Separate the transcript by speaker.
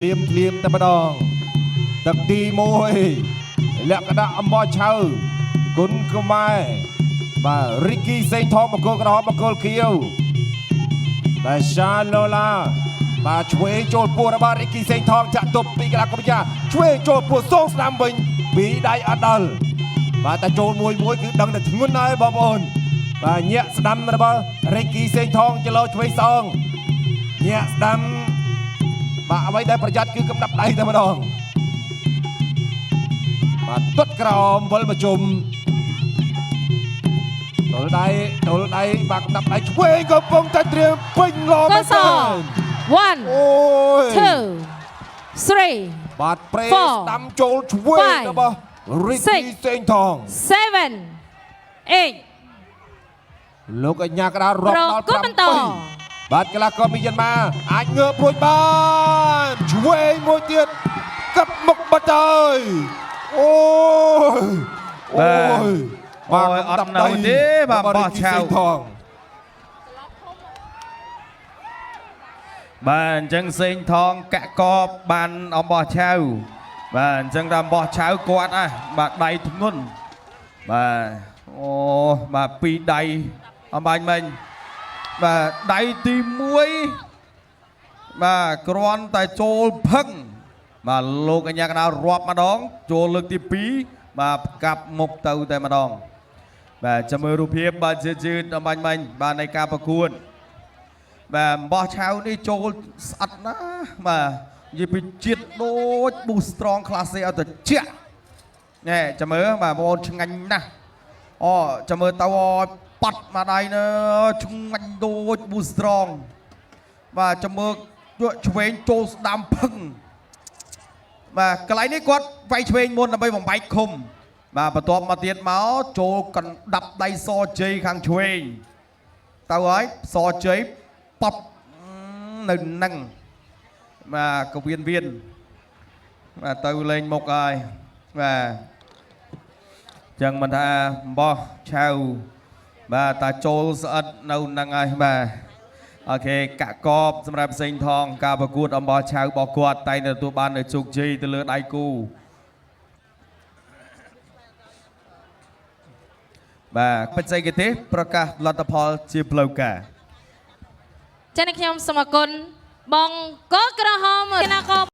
Speaker 1: Liêm ta bắt đòn tập đi môi lẹ cái đã âm bò chào cún cơ mai và Ricky xây thọ một cô đó một cô kêu và Shalola và chuối trôi pua ra ba Ricky xây thọ chặt tục bị cái công gia chuối trôi pua song nam bình bị đại adal và ta trôi môi cứ đằng để thứng nơi bom ồn và nhẹ đâm ra ba Ricky xây thọ cho lo chuối song nhẹ đâm vàអ្វីដែលប្រយ័ត្នគឺកំដាប់ដៃតែម្ដងបាទទុតក្រោមវិលមកជុំទល់ដៃបាទកំដាប់ដៃឆ្វេងកំពុងតែត្រៀមពេញឡមែនទេ
Speaker 2: 1 2 3
Speaker 1: បាទប្រេស្ដាំចូលឆ្វេងរបស់រីកស៊ីសេងថង
Speaker 2: 7 8
Speaker 1: លោកអញ្ញាកដារាប់ដល់7បាទកីឡាករមីយ៉ាន់ម៉ាអាចងើបរួចបានឆ្វេងមួយទៀតកាប់មុខបាត់ហើយអូយ
Speaker 3: បាទអត់នៅទេបាទបោះឆៅបាទអញ្ចឹងសេងថងកាក់កបបានអំបោះឆៅបាទអញ្ចឹងតាមបោះឆៅគាត់បាទដៃធ្ងន់បាទអូបាទពីរដៃអំបាញ់មិញបាទដៃទី1បាទគ្រាន់តែចូលផឹងបាទលោកអញ្ញាកណ្ដាលរាប់ម្ដងចូលលើកទី2បាទកាប់មុខទៅតែម្ដងបាទចាំមើលរូបភាពបាទយឺតអំបញ្ញមិញបាទនៃការប្រកួតបាទបោះឆៅនេះចូលស្អិតណាបាទនិយាយពីជាតិដូច Boost Strong Classic ឲ្យត្រជាក់ណែចាំមើលបាទបងប្អូនឆ្ងាញ់ណាស់អូចាំមើលទៅប៉ាត់មកដៃនៅឆ្ងាញ់ដូច Boost Strong បាទចាំមើលយកឆ្វេងចូលស្ដាំផឹងបាទកន្លែងនេះគាត់វាយឆ្វេងមុនដើម្បីបំបែកឃុំបាទបន្ទាប់មកទៀតមកចូលកណ្ដាប់ដៃសជ័យខាងឆ្វេងទៅហើយសជ័យប៉ប់នៅនឹងបាទកវៀនបាទទៅលេងមុខហើយបាទចឹងមិនថាបោះឆៅបាទតាចូលស្អិតនៅនឹងហើយបាទអូខេកាក់កបសម្រាប់ផ្សេងថងការប្រកួតអំបោះឆៅរបស់គាត់តែងទទួលបាននូវជោគជ័យទៅលើដៃគូបាទបច្ចេកទេសប្រកាសលទ្ធផលជាផ្លូវការ
Speaker 2: ចា៎ខ្ញុំសូមអរគុណបងកក្រហមគណៈ